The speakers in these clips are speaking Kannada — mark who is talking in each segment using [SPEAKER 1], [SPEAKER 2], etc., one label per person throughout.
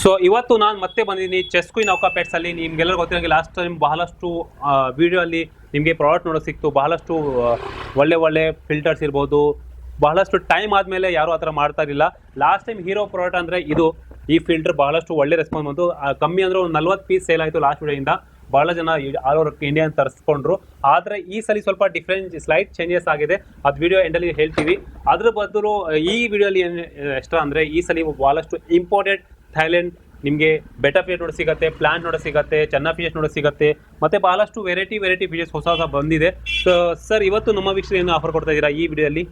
[SPEAKER 1] ಸೊ ಇವತ್ತು ನಾನು ಮತ್ತೆ ಬಂದಿದ್ದೀನಿ ಚೆಸ್ ಕ್ವೀನ್ ನೌಕಾ ಪೆಟ್ಸ್ ಅಲ್ಲಿ. ನಿಮ್ಗೆಲ್ಲರೂ ಗೊತ್ತಿರೋಂಗೆ ಲಾಸ್ಟ್ ಟೈಮ್ ಬಹಳಷ್ಟು ವಿಡಿಯೋ ಅಲ್ಲಿ ನಿಮಗೆ ಪ್ರಾಡಕ್ಟ್ ನೋಡೋಕೆ ಸಿಕ್ತು. ಬಹಳಷ್ಟು ಒಳ್ಳೆ ಫಿಲ್ಟರ್ಸ್ ಇರ್ಬೋದು. ಬಹಳಷ್ಟು ಟೈಮ್ ಆದಮೇಲೆ ಯಾರು ಆ ಥರ ಮಾಡ್ತಾ ಇರಲಿಲ್ಲ. ಲಾಸ್ಟ್ ಟೈಮ್ ಹೀರೋ ಪ್ರಾಡಕ್ಟ್ ಅಂದರೆ ಇದು. ಈ ಫಿಲ್ಟರ್ ಬಹಳಷ್ಟು ಒಳ್ಳೆ ರೆಸ್ಪಾನ್ಸ್ ಬಂತು. ಕಮ್ಮಿ ಅಂದರೆ ಒಂದು 40 ಪೀಸ್ ಸೇಲ್ ಆಯಿತು ಲಾಸ್ಟ್ ವಿಡಿಯೋಯಿಂದ. ಭಾಳ ಜನ ಆಲ್ ಓವರ್ ಇಂಡಿಯನ್ ತರಿಸ್ಕೊಂಡ್ರು. ಆದರೆ ಈ ಸಲ ಸ್ವಲ್ಪ ಸ್ಲೈಟ್ ಚೇಂಜಸ್ ಆಗಿದೆ. ಅದು ವಿಡಿಯೋ ಎಂಡಲ್ಲಿ ಹೇಳ್ತೀವಿ. ಅದ್ರ ಬದಲು ಈ ವಿಡಿಯೋಲಿ ಏನು ಎಕ್ಸ್ಟ್ರಾ ಅಂದರೆ ಈ ಸಲ ಭಾಳಷ್ಟು ಇಂಪೋರ್ಟೆಡ್ ಥೈಲ್ಯಾಂಡ್ ನಿಮಗೆ ಬೆಟಾ ಫಿಶ್ ನೋಡೋ ಸಿಗುತ್ತೆ, ಪ್ಲಾಂಟ್ ನೋಡೋ ಸಿಗುತ್ತೆ, ಚೆನ್ನ ಫಿಶಸ್ ನೋಡೋ ಸಿಗುತ್ತೆ, ಮತ್ತು ಭಾಳಷ್ಟು ವೆರೈಟಿ ಫಿಶಸ್ ಹೊಸ ಬಂದಿದೆ. ಸೊ ಸರ್, ಇವತ್ತು ನಮ್ಮ ವೀಕ್ಷಕರು ಏನು ಆಫರ್ ಕೊಡ್ತಾ ಇದ್ದೀರಾ ಈ ವಿಡಿಯೋಲಿ?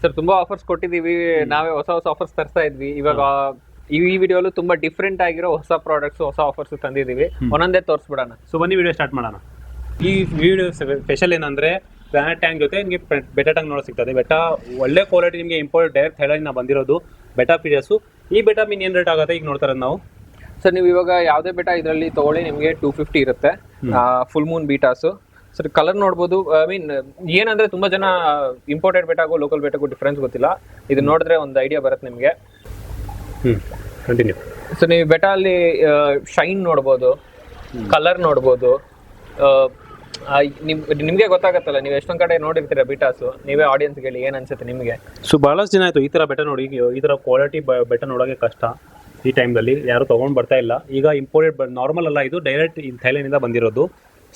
[SPEAKER 2] ಸರ್, ತುಂಬಾ ಆಫರ್ಸ್ ಕೊಟ್ಟಿದ್ದೀವಿ. ನಾವೇ ಹೊಸ ಆಫರ್ಸ್ ತರ್ತಾ ಇದ್ವಿ. ಇವಾಗ ಈ ವಿಡಿಯೋಲು ತುಂಬಾ ಡಿಫ್ರೆಂಟ್ ಆಗಿರೋ ಹೊಸ ಪ್ರಾಡಕ್ಟ್ಸ್, ಹೊಸ ಆಫರ್ಸ್ ತಂದಿದ್ದೀವಿ. ಒಂದೊಂದೇ ತೋರಿಸ್ಬಿಡೋಣ.
[SPEAKER 1] ಸೊ ಬನ್ನಿ ವಿಡಿಯೋ ಸ್ಟಾರ್ಟ್ ಮಾಡೋಣ. ಈ ವಿಡಿಯೋ ಸ್ಪೆಷಲ್ ಏನಂದ್ರೆ ಪ್ಲಾನೆಟ್ ಟ್ಯಾಂಕ್ ಜೊತೆ ನಿಮಗೆ ಬೆಟಾ ಟ್ಯಾಂಕ್ ನೋಡೋ ಸಿಗ್ತದೆ. ಬೆಟಾ ಒಳ್ಳೆ ಕ್ವಾಲಿಟಿ ನಿಮಗೆ ಇಂಪೋರ್ಟ್ ಡೈರೆಕ್ಟ್ ಥೈಲ್ಯಾಂಡ್ ಬಂದಿರೋದು ಬೆಟಾ ಫಿಶಸ್. ಈ ಬೆಟಾ ಮೀನ್ ಏನು ರೇಟ್ ಆಗುತ್ತೆ ಈಗ ನೋಡ್ತಾರೆ ನಾವು?
[SPEAKER 2] ಸರ್, ನೀವು ಇವಾಗ ಯಾವುದೇ ಬೆಟಾ ಇದರಲ್ಲಿ ತಗೊಳ್ಳಿ ನಿಮಗೆ 250 ಇರುತ್ತೆ. Full moon bettas. Sir, colour ನೋಡ್ಬೋದು. ಏನಂದ್ರೆ ತುಂಬಾ ಜನ ಇಂಪೋರ್ಟೆಡ್ ಬೆಟಾಗೂ ಲೋಕಲ್ ಬೆಟಾಗೂ ಡಿಫ್ರೆನ್ಸ್ ಗೊತ್ತಿಲ್ಲ. ಇದು ನೋಡಿದ್ರೆ ಒಂದು ಐಡಿಯಾ ಬರುತ್ತೆ ನಿಮಗೆ.
[SPEAKER 1] ಕಂಟಿನ್ಯೂ.
[SPEAKER 2] ಸೊ ನೀವು ಬೆಟಾ ಅಲ್ಲಿ ಶೈನ್ ನೋಡ್ಬೋದು, ಕಲರ್ ನೋಡ್ಬೋದು. ನಿಮ್ಗೆ ಗೊತ್ತಾಗತ್ತಲ್ಲ, ನೀವು ಎಷ್ಟೊಂದ್ ಕಡೆ ನೋಡಿರ್ತೀರ ಬೀಟಾಸು. ನೀವೇ ಆಡಿಯನ್ಸ್ ಹೇಳಿ ಏನ್ ಅನ್ಸುತ್ತೆ ನಿಮಗೆ?
[SPEAKER 1] ಸೊ ಬಹಳಷ್ಟು ದಿನ ಆಯ್ತು ಈ ತರ ಬೆಟಾ ನೋಡಿ. ಈ ತರ ಕ್ವಾಲಿಟಿ ಬೆಟಾ ನೋಡೋಕೆ ಕಷ್ಟ. ಈ ಟೈಮ್ದಲ್ಲಿ ಯಾರು ತಗೊಂಡ್ ಬರ್ತಾ ಇಲ್ಲ. ಈಗ ಇಂಪೋರ್ಟೆಡ್ ನಾರ್ಮಲ್ ಅಲ್ಲ, ಇದು ಡೈರೆಕ್ಟ್ ಥೈಲ್ಯಾಂಡ್ ಇಂದ ಬಂದಿರೋದು.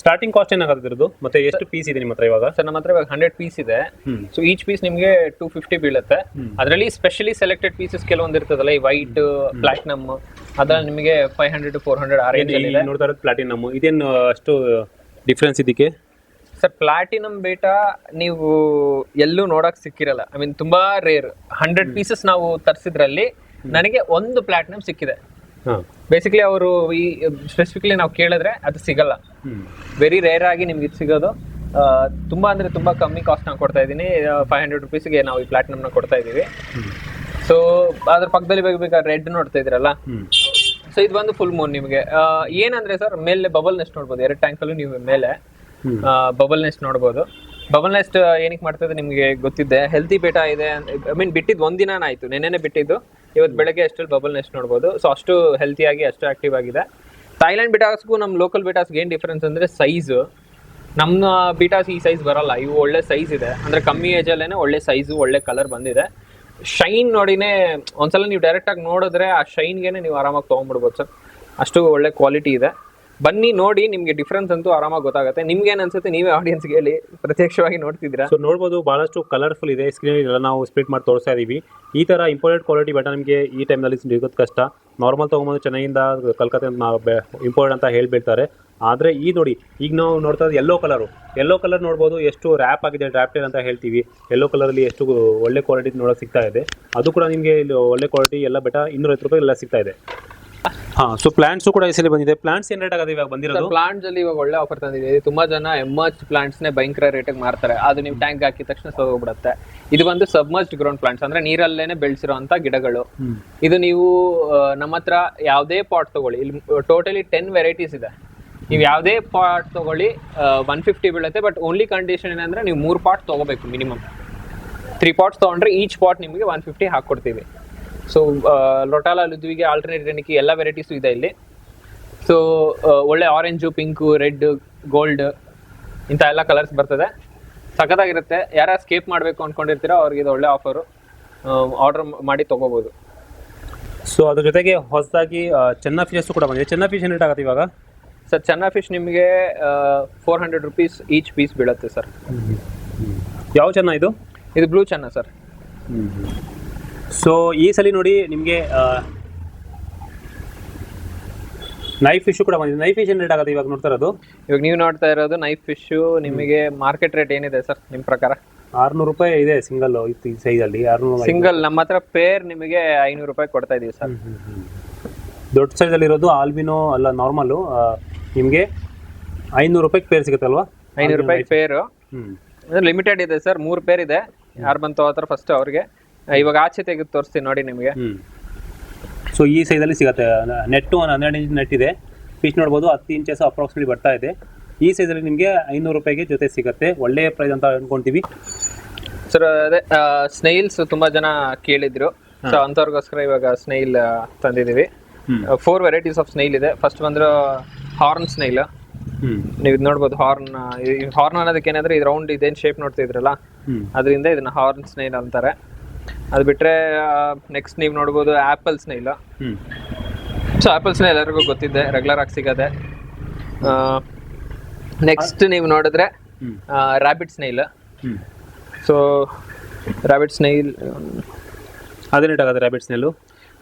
[SPEAKER 1] ಸ್ಟಾರ್ಟಿಂಗ್ ಕಾಸ್ಟ್ ಏನಾಗುತ್ತೆ ಮತ್ತೆ ಎಷ್ಟು ಪೀಸ್ ಇದೆ ನಿಮ್ಮ ಹತ್ರ ಇವಾಗ?
[SPEAKER 2] ಸರ್, ನಮ್ಮ ಹತ್ರ ಇವಾಗ 100 ಪೀಸ್ ಇದೆ. ಸೊ ಈಚ್ ಪೀಸ್ ನಿಮಗೆ 250 ಬೀಳುತ್ತೆ. ಅದರಲ್ಲಿ ಸ್ಪೆಷಲಿ ಸೆಲೆಕ್ಟೆಡ್ ಪೀಸಸ್ ಕೆಲವೊಂದು ಇರ್ತದಲ್ಲ, ಈ ವೈಟ್, ಪ್ಲಾಟಿನಮ್, ಅದ್ರಲ್ಲಿ ನಿಮಗೆ 500 to 400 ಆ ರೇಂಜ್ ಅಲ್ಲಿ ಇದೆ.
[SPEAKER 1] ನೋಡ್ತಾ ಇರೋದು ಪ್ಲಾಟಿನಮ್. ಇದೇನು ಅಷ್ಟು ಡಿಫ್ರೆನ್ಸ್ ಇದಕ್ಕೆ?
[SPEAKER 2] ಸರ್, ಪ್ಲಾಟಿನಮ್ ಬೇಟಾ ನೀವು ಎಲ್ಲೂ ನೋಡಕ್ ಸಿಕ್ಕಿರಲ್ಲ. ತುಂಬಾ ರೇರ್. 100 ಪೀಸಸ್ ನಾವು ತರಿಸಿದ್ರಲ್ಲಿ ನನಗೆ ಒಂದು ಪ್ಲಾಟಿನಮ್ ಸಿಕ್ಕಿದೆ. ಬೇಸಿಕಲಿ ಅವರು ಈ ಸ್ಪೆಸಿಫಿಕ್ಲಿ ನಾವು ಕೇಳಿದ್ರೆ ಅದು ಸಿಗಲ್ಲ. ವೆರಿ ರೇರ್ ಆಗಿ ನಿಮ್ಗೆ ಇದು ಸಿಗೋದು. ತುಂಬಾ ಅಂದ್ರೆ ತುಂಬಾ ಕಮ್ಮಿ ಕಾಸ್ಟ್ ನಾನು ಕೊಡ್ತಾ ಇದ್ದೀನಿ. 500 ರುಪೀಸ್ಗೆ ನಾವು ಈ ಪ್ಲಾಟಿನಮ್ ನ ಕೊಡ್ತಾ ಇದೀವಿ. ಸೊ ಅದ್ರ ಪಕ್ಕದಲ್ಲಿ ಬೇಕಾದ್ರೆ ರೆಡ್ ನೋಡ್ತಾ ಇದ್ರಲ್ಲ, ಸೊ ಇದು ಬಂದು ಫುಲ್ ಮೂನ್. ನಿಮಗೆ ಏನಂದ್ರೆ ಸರ್, ಮೇಲೆ ಬಬಲ್ ನೆಸ್ಟ್ ನೋಡ್ಬೋದು. 2 ಟ್ಯಾಂಕ್ ಅಲ್ಲೂ ನೀವು ಮೇಲೆ ಬಬಲ್ ನೆಸ್ಟ್ ನೋಡ್ಬೋದು. ಬಬಲ್ ನೆಸ್ಟ್ ಏನಕ್ಕೆ ಮಾಡ್ತಾ ನಿಮ್ಗೆ ಗೊತ್ತಿದೆ. ಹೆಲ್ತಿ ಬೇಟಾ ಇದೆ. ಬಿಟ್ಟಿದ್ದು ಒಂದಿನ ಆಯ್ತು, ನೆನ್ನೆನೆ ಬಿಟ್ಟಿದ್ದು. ಇವತ್ತು ಬೆಳಗ್ಗೆ ಅಷ್ಟರಲ್ಲಿ ಬಬಲ್ ನೆಸ್ಟ್ ನೋಡ್ಬೋದು. ಸೊ ಅಷ್ಟು ಹೆಲ್ತಿಯಾಗಿ, ಅಷ್ಟು ಆಕ್ಟಿವ್ ಆಗಿದೆ. ಥೈಲ್ಯಾಂಡ್ ಬಿಟಾಸ್ಗೂ ನಮ್ಮ ಲೋಕಲ್ ಬಿಟಾಸ್ಗೆ ಏನು ಡಿಫ್ರೆನ್ಸ್ ಅಂದರೆ ಸೈಜು. ನಮ್ಮ ಬಿಟಾಸ್ ಈ ಸೈಜ್ ಬರಲ್ಲ. ಇವು ಒಳ್ಳೆ ಸೈಜ್ ಇದೆ. ಅಂದರೆ ಕಮ್ಮಿ ಏಜಲ್ಲೇನೆ ಒಳ್ಳೆ ಸೈಜು, ಒಳ್ಳೆ ಕಲರ್ ಬಂದಿದೆ. ಶೈನ್ ನೋಡಿನೇ ಒಂದ್ಸಲ ನೀವು ಡೈರೆಕ್ಟಾಗಿ ನೋಡಿದ್ರೆ ಆ ಶೈನ್ಗೆನೆ ನೀವು ಆರಾಮಾಗಿ ತೊಗೊಂಡ್ಬಿಡ್ಬೋದು ಸರ್. ಅಷ್ಟು ಒಳ್ಳೆ ಕ್ವಾಲಿಟಿ ಇದೆ. ಬನ್ನಿ ನೋಡಿ, ನಿಮ್ಗೆ ಡಿಫ್ರೆನ್ಸ್ ಅಂತೂ ಆರಾಮಾಗಿ ಗೊತ್ತಾಗುತ್ತೆ. ನಿಮ್ಗೆ ಏನ್ ಅನ್ಸುತ್ತೆ ನೀವೇ ಆಡಿಯನ್ಸ್ಗೆ ಹೇಳಿ, ಪ್ರತ್ಯಕ್ಷವಾಗಿ ನೋಡ್ತಿದ್ದೀರಾ.
[SPEAKER 1] ಸೊ ನೋಡ್ಬೋದು, ಬಹಳಷ್ಟು ಕಲರ್ಫುಲ್ ಇದೆ. ಸ್ಕ್ರೀನ್ ಎಲ್ಲ ನಾವು ಸ್ಪ್ಲಿಟ್ ಮಾಡಿ ತೋರಿಸ್ತಾ ಇದೀವಿ. ಈ ತರ ಇಂಪೋರ್ಟೆಡ್ ಕ್ವಾಲಿಟಿ ಬೆಟಾ ನಿಮಗೆ ಈ ಟೈಮ್ನಲ್ಲಿ ಸಿಗೋದು ಕಷ್ಟ. ನಾರ್ಮಲ್ ತೊಗೊಂಬಂದು ಚೆನ್ನೈಯಿಂದ, ಕಲ್ಕತ್ತೆ ಇಂಪೋರ್ಟ್ ಅಂತ ಹೇಳ್ಬಿಡ್ತಾರೆ. ಆದರೆ ಈ ನೋಡಿ, ಈಗ ನಾವು ನೋಡ್ತಾ ಇರೋದು ಯೆಲ್ಲೋ ಕಲರ್ ನೋಡ್ಬೋದು. ಎಷ್ಟು ರ್ಯಾಪ್ ಆಗಿದೆ, ಡ್ರಾಫ್ಟೆಡ್ ಅಂತ ಹೇಳ್ತೀವಿ. ಯೆಲ್ಲೋ ಕಲರಲ್ಲಿ ಎಷ್ಟು ಒಳ್ಳೆ ಕ್ವಾಲಿಟಿ ನೋಡೋಕೆ ಸಿಗ್ತಾ ಇದೆ. ಅದು ಕೂಡ ನಿಮಗೆ ಒಳ್ಳೆ ಕ್ವಾಲಿಟಿ ಎಲ್ಲ ಬೆಟಾ 250 ರೂಪಾಯಿ ಎಲ್ಲ ಸಿಗ್ತಾ ಇದೆ. ಸೊ ಪ್ಲಾಂಟ್ಸ್ ಕೂಡ ಈ ಬಂದಿದೆ. ಪ್ಲಾಂಟ್ಸ್ ಏನ್ ರೇಟ್ ಆಗುತ್ತೆ ಇವಾಗ ಬಂದಿರೋದು?
[SPEAKER 2] ಪ್ಲಾಂಟ್ಸ್ ಅಲ್ಲಿ ಇವಾಗ ಒಳ್ಳೆ ಆಫರ್ ತಂದಿದೆ. ತುಂಬಾ ಜನ ಎಮರ್ಜ್ ಪ್ಲಾಂಟ್ಸ್ ನೇ ಭಯಂಕರ ರೇಟಿಗೆ ಮಾರ್ತಾರೆ. ಅದು ನೀವು ಟ್ಯಾಂಕ್ ಹಾಕಿದ ತಕ್ಷಣ ಹೋಗ್ಬಿಡುತ್ತೆ. ಇದು ಬಂದು ಸಬ್ಮರ್ಜ್ಡ್ ಗ್ರೌಂಡ್ ಪ್ಲಾಂಟ್ಸ್, ಅಂದ್ರೆ ನೀರಲ್ಲೇನೆ ಬೆಳೆಸಿರುವಂತ ಗಿಡಗಳು. ಇದು ನೀವು ನಮ್ಮ ಹತ್ರ ಯಾವುದೇ ಪಾಟ್ ತಗೊಳ್ಳಿ, ಇಲ್ಲಿ ಟೋಟಲಿ 10 ವೆರೈಟೀಸ್ ಇದೆ. ನೀವು ಯಾವುದೇ ಪಾಟ್ ತಗೊಳ್ಳಿ 150 ಬೀಳುತ್ತೆ. ಬಟ್ ಓನ್ಲಿ ಕಂಡೀಷನ್ ಏನಂದ್ರೆ ನೀವು 3 ಪಾಟ್ ತಗೋಬೇಕು ಮಿನಿಮಮ್. 3 ಪಾಟ್ಸ್ ತಗೊಂಡ್ರೆ ಈಚ್ ಪಾಟ್ ನಿಮಗೆ 150 ಹಾಕೊಡ್ತೀವಿ. ಸೊ ಲೊಟಾಲ, ಲುದ್ವಿಗೆ, ಆಲ್ಟರ್ನೇಟ್ ರೆನಿಕಿ ಎಲ್ಲ ವೆರೈಟೀಸು ಇದೆ ಇಲ್ಲಿ. ಸೊ ಒಳ್ಳೆ ಆರೆಂಜು, ಪಿಂಕು, ರೆಡ್, ಗೋಲ್ಡ್ ಇಂಥ ಎಲ್ಲ ಕಲರ್ಸ್ ಬರ್ತದೆ. ಸಖತ್ತಾಗಿರುತ್ತೆ. ಯಾರು ಸ್ಕೇಪ್ ಮಾಡಬೇಕು ಅಂದ್ಕೊಂಡಿರ್ತೀರೋ ಅವ್ರಿಗೆ ಇದು ಒಳ್ಳೆ ಆಫರು. ಆರ್ಡರ್ ಮಾಡಿ ತೊಗೋಬೋದು.
[SPEAKER 1] ಸೊ ಅದ್ರ ಜೊತೆಗೆ ಹೊಸದಾಗಿ ಚೆನ್ನ ಫಿಶಸ್ ಕೂಡ ಬಂದಿದೆ. ಚೆನ್ನ ಫಿಶ್ ಏನು ರೇಟ್ ಆಗುತ್ತೆ ಇವಾಗ?
[SPEAKER 2] ಸರ್, ಚೆನ್ನ ಫಿಶ್ ನಿಮಗೆ 400 ರುಪೀಸ್ ಈಚ್ ಪೀಸ್ ಬೀಳುತ್ತೆ ಸರ್.
[SPEAKER 1] ಯಾವ ಚೆನ್ನ ಇದು?
[SPEAKER 2] ಇದು ಬ್ಲೂ ಚೆನ್ನ ಸರ್.
[SPEAKER 1] ಸೊ ಈ ಸಲ ನೋಡಿ ನಿಮಗೆ ನೈಫ್ ಫಿಶ್ ಕೂಡ ಬಂದಿದೆ. ನೈಫ್ ಫಿಶ್ ಏನು ರೇಟ್ ಆಗುತ್ತೆ ಇವಾಗ ನೋಡ್ತಾ ಇರೋದು?
[SPEAKER 2] ಇವಾಗ ನೀವು ನೋಡ್ತಾ ಇರೋದು ನೈಫ್ ಫಿಶ್. ನಿಮಗೆ ಮಾರ್ಕೆಟ್ ರೇಟ್ ಏನಿದೆ ಸರ್ ನಿಮ್ಮ ಪ್ರಕಾರ?
[SPEAKER 1] 600 ರೂಪಾಯಿ ಇದೆ ಸಿಂಗಲ್ ಸೈಜಲ್ಲಿ. 600
[SPEAKER 2] ಸಿಂಗಲ್. ನಮ್ಮ ಹತ್ರ ಪೇರ್ ನಿಮಗೆ 500 ರೂಪಾಯಿ ಕೊಡ್ತಾ ಇದೀವಿ ಸರ್.
[SPEAKER 1] ದೊಡ್ಡ ಸೈಜಲ್ಲಿ ಇರೋದು ಆಲ್ಬಿನೋ ಅಲ್ಲ, ನಾರ್ಮಲು ನಿಮಗೆ 500 ರೂಪಾಯಿಗೆ ಪೇರ್ ಸಿಗುತ್ತಲ್ವಾ?
[SPEAKER 2] 500 ರೂಪಾಯಿ ಪೇರು. ಲಿಮಿಟೆಡ್ ಇದೆ ಸರ್. 3 ಪೇರ್ ಇದೆ. ಯಾರು ಬಂತು ತಗೋತಾರ ಫಸ್ಟ್ ಅವ್ರಿಗೆ. ಇವಾಗ ಆಚೆ ತೆಗೆದು ತೋರಿಸ್ತೀನಿ ನೋಡಿ ನಿಮಗೆ.
[SPEAKER 1] ಸೊ ಈ ಸೈಜಲ್ಲಿ ಸಿಗುತ್ತೆ. ನೆಟ್ಟು 12 ಇಂಚ್ ನೆಟ್ ಇದೆ. ಫಿಶ್ ನೋಡ್ಬೋದು 10 ಇಂಚಸ್ ಅಪ್ರಾಕ್ಸಿಮೇಟ್ಲಿ ಬರ್ತಾ ಇದೆ. ಈ ಸೈಜಲ್ಲಿ ನಿಮಗೆ 500 ರೂಪಾಯಿಗೆ ಜೊತೆ ಸಿಗುತ್ತೆ. ಒಳ್ಳೆಯ ಪ್ರೈಸ್ ಅಂತ ಅನ್ಕೊಂತೀವಿ
[SPEAKER 2] ಸರ್. ಅದೇ ಸ್ನೇಲ್ಸ್ ತುಂಬಾ ಜನ ಕೇಳಿದ್ರು. ಸೊ ಅಂಥವ್ರಿಗೋಸ್ಕರ ಇವಾಗ ಸ್ನೇಲ್ ತಂದಿದ್ದೀವಿ. 4 ವೆರೈಟೀಸ್ ಆಫ್ ಸ್ನೈಲ್ ಇದೆ. ಫಸ್ಟ್ ಬಂದ್ರೆ ಹಾರ್ನ್ ಸ್ನೈಲ್. ನೀವು ಇದು ನೋಡ್ಬೋದು, ಹಾರ್ನ್ ಅನ್ನೋದಕ್ಕೆ ಏನಂದ್ರೆ ಇದು ರೌಂಡ್ ಇದೇನು ಶೇಪ್ ನೋಡ್ತಾ ಇದ್ರಲ್ಲ, ಅದರಿಂದ ಇದನ್ನ ಹಾರ್ನ್ ಸ್ನೈಲ್ ಅಂತಾರೆ. ಅದು ಬಿಟ್ರೆ ನೆಕ್ಸ್ಟ್ ನೀವು ನೋಡ್ಬೋದು apple snail. So apple snail ಎಲ್ಲರಿಗೂ ಗೊತ್ತಿದೆ, ರೆಗ್ಯುಲರ್ ಆಗಿ ಸಿಗದೆ. ನೆಕ್ಸ್ಟ್ ನೀವು ನೋಡಿದ್ರೆ rabbit snail. So rabbit snail
[SPEAKER 1] ಅದೇನಿಟ್ಟಾಗತ್ತೆ ರ್ಯಾಬಿಟ್ ಸ್ನೈಲು?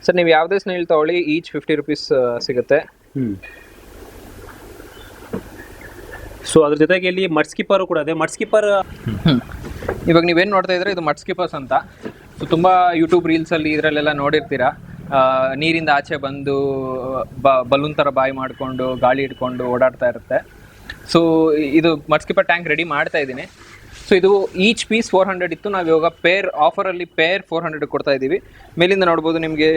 [SPEAKER 2] ಸರ್ ನೀವು ಯಾವುದೇ ಸ್ನೈಲ್ ತಗೊಳ್ಳಿ, ಈಚ್ 50 rupees ಸಿಗುತ್ತೆ.
[SPEAKER 1] ಸೊ ಅದ್ರ ಜೊತೆಗೆ ಇಲ್ಲಿ ಮಡ್ ಸ್ಕಿಪ್ಪರ್ ಕೂಡ ಇದೆ. ಮಡ್ ಸ್ಕಿಪ್ಪರ್
[SPEAKER 2] ಇವಾಗ ನೀವೇನು ನೋಡ್ತಾ ಇದ್ರೆ ಇದು ಮಡ್ ಸ್ಕಿಪ್ಪರ್ಸ್ ಅಂತ. ಸೊ ತುಂಬ ಯೂಟ್ಯೂಬ್ ರೀಲ್ಸಲ್ಲಿ ಇದರಲ್ಲೆಲ್ಲ ನೋಡಿರ್ತೀರಾ, ನೀರಿಂದ ಆಚೆ ಬಂದು ಬಲೂನ್ ಥರ ಬಾಯಿ ಮಾಡಿಕೊಂಡು ಗಾಳಿ ಇಟ್ಕೊಂಡು ಓಡಾಡ್ತಾ ಇರುತ್ತೆ. ಸೊ ಇದು ಮಡ್ ಸ್ಕಿಪ್ಪರ್ ಟ್ಯಾಂಕ್ ರೆಡಿ ಮಾಡ್ತಾ ಇದ್ದೀನಿ. ಸೊ ಇದು ಈಚ್ ಪೀಸ್ 400 ಇತ್ತು. ನಾವು ಇವಾಗ ಆಫರಲ್ಲಿ ಪೇರ್ 400 ಕೊಡ್ತಾ ಇದ್ದೀವಿ. ಮೇಲಿಂದ ನೋಡ್ಬೋದು ನಿಮಗೆ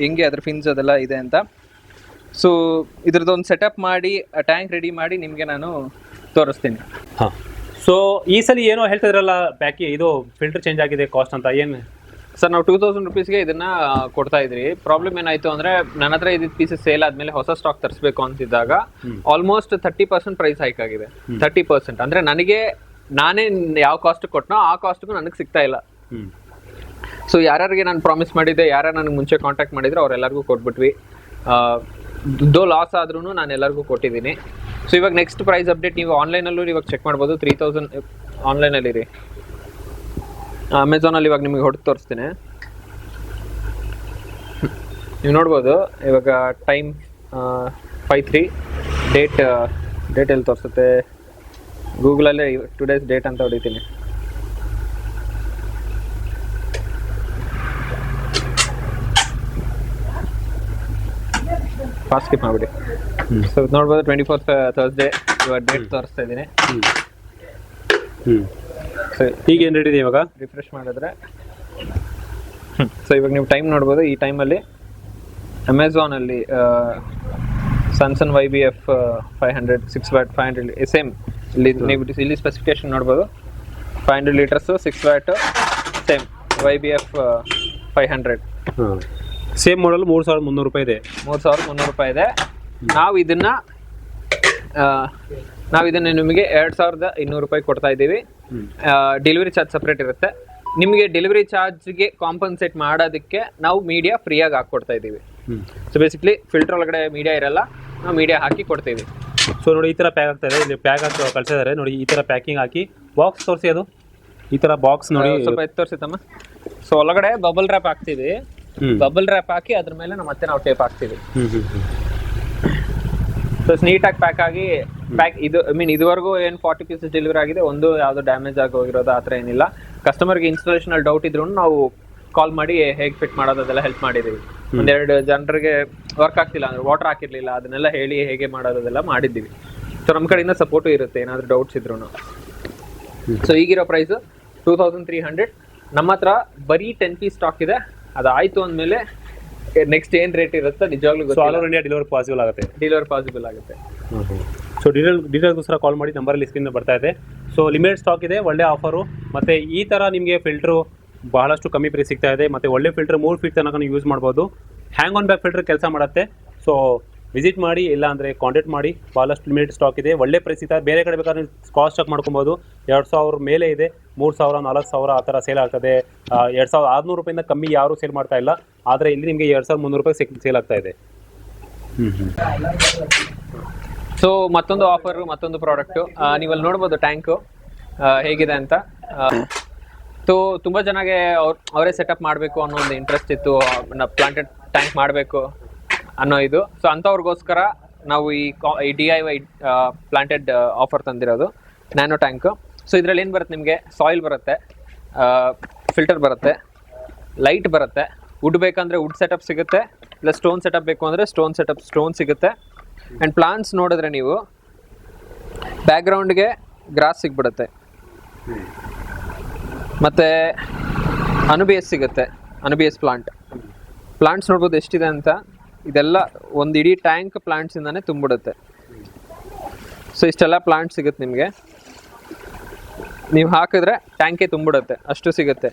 [SPEAKER 2] ಹೆಂಗೆ ಅದ್ರ ಫಿನ್ಸ್ ಅದೆಲ್ಲ ಇದೆ ಅಂತ. ಸೊ ಇದ್ರದ್ದೊಂದು ಸೆಟಪ್ ಮಾಡಿ ಟ್ಯಾಂಕ್ ರೆಡಿ ಮಾಡಿ ನಿಮಗೆ ನಾನು ತೋರಿಸ್ತೀನಿ.
[SPEAKER 1] ಹಾಂ. ಸೊ ಈ ಸಲ ಏನೋ ಹೇಳ್ತಾ ಇದ್ರಲ್ಲ, ಇದು ಫಿಲ್ಟರ್ ಚೇಂಜ್ ಆಗಿದೆ ಕಾಸ್ಟ್ ಅಂತ, ಏನು
[SPEAKER 2] ಸರ್? ನಾವು 2000 rupeesಗೆ ಇದನ್ನ ಕೊಡ್ತಾ ಇದ್ರಿ. ಪ್ರಾಬ್ಲಮ್ ಏನಾಯ್ತು ಅಂದ್ರೆ ನನ್ನ ಹತ್ರ ಇದ್ದಿದ್ದ ಪೀಸಸ್ ಸೇಲ್ ಆದ್ಮೇಲೆ ಹೊಸ ಸ್ಟಾಕ್ ತರಿಸ್ಬೇಕು ಅಂತಿದ್ದಾಗ ಆಲ್ಮೋಸ್ಟ್ 30% ಪ್ರೈಸ್ ಹೈಕ್ ಆಗಿದೆ. 30% ಅಂದ್ರೆ ನಾನೇ ಯಾವ ಕಾಸ್ಟ್ ಕೊಟ್ಟನೋ ಆ ಕಾಸ್ಟ್ಗೂ ನನಗೆ ಸಿಗ್ತಾ ಇಲ್ಲ. ಸೊ ಯಾರ್ಯಾರಿಗೆ ನಾನು ಪ್ರಾಮಿಸ್ ಮಾಡಿದ್ದೆ, ಯಾರ್ಯಾರು ನನಗೆ ಮುಂಚೆ ಕಾಂಟ್ಯಾಕ್ಟ್ ಮಾಡಿದ್ರೆ ಅವ್ರೆಲ್ಲರಿಗೂ ಕೊಟ್ಬಿಟ್ವಿ. ಲಾಸ್ ಆದ್ರೂ ನಾನು ಎಲ್ಲರಿಗೂ ಕೊಟ್ಟಿದ್ದೀನಿ. ಸೊ ಇವಾಗ ನೆಕ್ಸ್ಟ್ ಪ್ರೈಸ್ ಅಪ್ಡೇಟ್ ನೀವು ಆನ್ಲೈನಲ್ಲೂ ಇವಾಗ ಚೆಕ್ ಮಾಡ್ಬೋದು. 3000 ಆನ್ಲೈನಲ್ಲಿ ರೀ. ಅಮೆಝಾನಲ್ಲಿ ಇವಾಗ ನಿಮಗೆ ಹೊಡೆದು ತೋರಿಸ್ತೀನಿ. ನೀವು ನೋಡ್ಬೋದು ಇವಾಗ ಟೈಮ್ 5/3 ಡೇಟ್ ಎಲ್ಲಿ ತೋರಿಸುತ್ತೆ? ಗೂಗಲಲ್ಲೇ ಟುಡೇಸ್ ಡೇಟ್ ಅಂತ ಹೊಡಿತೀನಿ. ಫಾಸ್ಟ್ ಸ್ಕಿಪ್ ಮಾಡಿಬಿಡಿ. ಸೊ ನೋಡ್ಬೋದು 24th ಥರ್ಸ್ಡೇ ಇವಾಗ ಡೇಟ್ ತೋರಿಸ್ತಾ ಇದ್ದೀನಿ. ಸೊ
[SPEAKER 1] ಈಗ ಏನು ರೇಟ್ ಇದೆ ಇವಾಗ?
[SPEAKER 2] ರಿಫ್ರೆಶ್ ಮಾಡಿದ್ರೆ ಸೊ ಇವಾಗ ನೀವು ಟೈಮ್ ನೋಡ್ಬೋದು. ಈ ಟೈಮಲ್ಲಿ ಅಮೆಝಾನಲ್ಲಿ ಸ್ಯಾಮ್ಸಂಗ್ YBF 500 6W 500 ಸೇಮ್ ಇಲ್ಲಿ ಸ್ಪೆಸಿಫಿಕೇಶನ್ ನೋಡ್ಬೋದು. 500 litres 6W same YBF 500
[SPEAKER 1] same model 3300 ರೂಪಾಯಿ ಇದೆ.
[SPEAKER 2] 3300 ರೂಪಾಯಿ ಇದೆ. ನಾವು ಇದನ್ನ ನಿಮಗೆ 2200 ರೂಪಾಯಿ ಕೊಡ್ತಾ ಇದ್ದೀವಿ. ಡೆಲಿವರಿ ಚಾರ್ಜ್ ಸಪ್ರೇಟ್ ಇರುತ್ತೆ. ನಿಮಗೆ ಡೆಲಿವರಿ ಚಾರ್ಜ್ಗೆ ಕಾಂಪನ್ಸೇಟ್ ಮಾಡೋದಕ್ಕೆ ನಾವು ಮೀಡಿಯಾ ಫ್ರೀಯಾಗಿ ಹಾಕ್ಕೊಡ್ತಾ ಇದ್ದೀವಿ. ಸೊ ಬೇಸಿಕ್ಲಿ ಫಿಲ್ಟರ್ ಒಳಗಡೆ ಮೀಡಿಯಾ ಇರಲ್ಲ, ನಾವು ಮೀಡಿಯಾ ಹಾಕಿ ಕೊಡ್ತೀವಿ.
[SPEAKER 1] ಸೊ ನೋಡಿ ಈ ಥರ ಪ್ಯಾಕ್ ಆಗ್ತಾ ಇದೆ. ಇಲ್ಲಿ ಪ್ಯಾಕ್ ಹಾಕಿ ಕಳಿಸಿದ್ದಾರೆ ನೋಡಿ. ಈ ಥರ ಪ್ಯಾಕಿಂಗ್ ಹಾಕಿ ಬಾಕ್ಸ್ ತೋರಿಸಿ. ಅದು ಈ ಥರ ಬಾಕ್ಸ್ ನೋಡಿ
[SPEAKER 2] ಸ್ವಲ್ಪ ಎತ್ತು ತೋರಿಸುತ್ತಮ್ಮ. ಸೊ ಒಳಗಡೆ ಬಬಲ್ ರ್ಯಾಪ್ ಹಾಕ್ತೀವಿ. ಬಬಲ್ ರ್ಯಾಪ್ ಹಾಕಿ ಅದ್ರ ಮೇಲೆ ನಾವು ಟೇಪ್ ಹಾಕ್ತೀವಿ. ಸೊ ನೀಟಾಗಿ ಪ್ಯಾಕ್ ಆಗಿ ಇದು ಇದುವರೆಗೂ ಏನು 40 ಪೀಸಸ್ ಡೆಲಿವರಿ ಆಗಿದೆ. ಒಂದು ಯಾವುದು ಡ್ಯಾಮೇಜ್ ಆಗಿ ಹೋಗಿರೋದು ಆ ಥರ ಏನಿಲ್ಲ. ಕಸ್ಟಮರ್ಗೆ ಇನ್ಸ್ಟಾಲೇಷನಲ್ಲಿ ಡೌಟ್ ಇದ್ರೂ ನಾವು ಕಾಲ್ ಮಾಡಿ ಹೇಗೆ ಫಿಟ್ ಮಾಡೋದು ಅದೆಲ್ಲ ಹೆಲ್ಪ್ ಮಾಡಿದ್ದೀವಿ. ಒಂದೆರಡು ಜನರಿಗೆ ವರ್ಕ್ ಆಗ್ತಿಲ್ಲ ಅಂದ್ರೆ ವಾಟರ್ ಹಾಕಿರ್ಲಿಲ್ಲ, ಅದನ್ನೆಲ್ಲ ಹೇಳಿ ಹೇಗೆ ಮಾಡೋದೆಲ್ಲ ಮಾಡಿದ್ದೀವಿ. ಸೊ ನಮ್ಮ ಕಡೆಯಿಂದ ಸಪೋರ್ಟು ಇರುತ್ತೆ ಏನಾದರೂ ಡೌಟ್ಸ್ ಇದ್ರೂ. ಸೊ ಈಗಿರೋ ಪ್ರೈಸು 2300. ನಮ್ಮ ಹತ್ರ ಬರೀ 10 ಪೀಸ್ ಸ್ಟಾಕ್ ಇದೆ. ಅದಾಯ್ತು ಅಂದಮೇಲೆ ನೆಕ್ಸ್ಟ್ ಏನು ರೇಟ್ ಇರುತ್ತೆ ನಿಜವಾಗ್ಲೂ
[SPEAKER 1] all over India delivery possible ಆಗುತ್ತೆ. ಸೊ ಡೀಟೇಲ್ಗೋಸ್ಕರ ಕಾಲ್ ಮಾಡಿ, ನಂಬರಲ್ಲಿ ಸ್ಕ್ರೀನ್ ಬರ್ತಾ ಇದೆ. ಸೊ ಲಿಮಿಟೆಡ್ ಸ್ಟಾಕ್ ಇದೆ, ಒಳ್ಳೆ ಆಫರು. ಮತ್ತು ಈ ಥರ ನಿಮಗೆ ಫಿಲ್ಟ್ರು ಬಹಳಷ್ಟು ಕಮ್ಮಿ ಪ್ರೈಸ್ ಸಿಗ್ತಾ ಇದೆ. ಮತ್ತು ಒಳ್ಳೆ ಫಿಲ್ಟರ್ 3 ಫೀಟ್ ತನಕ ನೀವು ಯೂಸ್ ಮಾಡ್ಬೋದು. ಹ್ಯಾಂಗ್ ಆನ್ ಬ್ಯಾಕ್ ಫಿಲ್ಟರ್ ಕೆಲಸ ಮಾಡುತ್ತೆ. ಸೊ ವಿಸಿಟ್ ಮಾಡಿ, ಇಲ್ಲ ಅಂದರೆ ಕಾಂಟ್ಯಾಕ್ಟ್ ಮಾಡಿ. ಭಾಳಷ್ಟು ಲಿಮಿಟೆಡ್ ಸ್ಟಾಕ್ ಇದೆ, ಒಳ್ಳೆ ಪ್ರೈಸ್ ಇದೆ. ಬೇರೆ ಕಡೆ ಬೇಕಾದ್ರೆ ಕಾಸ್ಟ್ ಚೆಕ್ ಮಾಡ್ಕೊಬೋದು. 2000 ಮೇಲೆ ಇದೆ, 3000 4000 ಆ ಥರ ಸೇಲ್ ಆಗ್ತದೆ. 2600 ರೂಪಾಯಿಂದ ಕಮ್ಮಿ ಯಾರೂ ಸೇಲ್ ಮಾಡ್ತಾ ಇಲ್ಲ. ಆದರೆ ಇಲ್ಲಿ ನಿಮಗೆ 2300 ರೂಪಾಯಿ ಸೇಲ್ ಆಗ್ತಾ ಇದೆ.
[SPEAKER 2] ಸೊ ಮತ್ತೊಂದು ಆಫರ್, ಮತ್ತೊಂದು ಪ್ರಾಡಕ್ಟು ನೀವಲ್ಲಿ ನೋಡ್ಬೋದು ಟ್ಯಾಂಕು ಹೇಗಿದೆ ಅಂತ. ಸೊ ತುಂಬ ಜನಗೆ ಅವರೇ ಸೆಟಪ್ ಮಾಡಬೇಕು ಅನ್ನೋ ಒಂದು ಇಂಟ್ರೆಸ್ಟ್ ಇತ್ತು, ಪ್ಲಾಂಟೆಡ್ ಟ್ಯಾಂಕ್ ಮಾಡಬೇಕು ಅನ್ನೋ ಇದು. ಸೊ ಅಂಥವ್ರಿಗೋಸ್ಕರ ನಾವು ಈ DIY ಪ್ಲಾಂಟೆಡ್ ಆಫರ್ ತಂದಿರೋದು ನ್ಯಾನೋ ಟ್ಯಾಂಕು. ಸೊ ಇದರಲ್ಲಿ ಏನು ಬರುತ್ತೆ ನಿಮಗೆ? ಸಾಯಿಲ್ ಬರುತ್ತೆ, ಫಿಲ್ಟರ್ ಬರುತ್ತೆ, ಲೈಟ್ ಬರುತ್ತೆ, ವುಡ್ ಬೇಕಂದರೆ ವುಡ್ ಸೆಟಪ್ ಸಿಗುತ್ತೆ, ಇಲ್ಲ ಸ್ಟೋನ್ ಸೆಟಪ್ ಬೇಕು ಅಂದರೆ ಸ್ಟೋನ್ ಸಿಗುತ್ತೆ. ಆ್ಯಂಡ್ ಪ್ಲಾಂಟ್ಸ್ ನೋಡಿದ್ರೆ ನೀವು ಬ್ಯಾಕ್ಗ್ರೌಂಡ್ಗೆ ಗ್ರಾಸ್ ಸಿಗ್ಬಿಡುತ್ತೆ, ಮತ್ತು ಅನುಬಿಯಸ್ ಸಿಗುತ್ತೆ. ಅನುಬಿಯಸ್ ಪ್ಲಾಂಟ್ಸ್ ನೋಡ್ಬೋದು ಎಷ್ಟಿದೆ ಅಂತ. ಇದೆಲ್ಲ ಒಂದು ಇಡೀ ಟ್ಯಾಂಕ್ ಪ್ಲಾಂಟ್ಸಿಂದಾನೇ ತುಂಬಿಡುತ್ತೆ. ಸೊ ಇಷ್ಟೆಲ್ಲ ಪ್ಲಾಂಟ್ ಸಿಗುತ್ತೆ ನಿಮಗೆ. ನೀವು ಹಾಕಿದ್ರೆ ಟ್ಯಾಂಕೇ ತುಂಬಿಡುತ್ತೆ, ಅಷ್ಟು ಸಿಗುತ್ತೆ.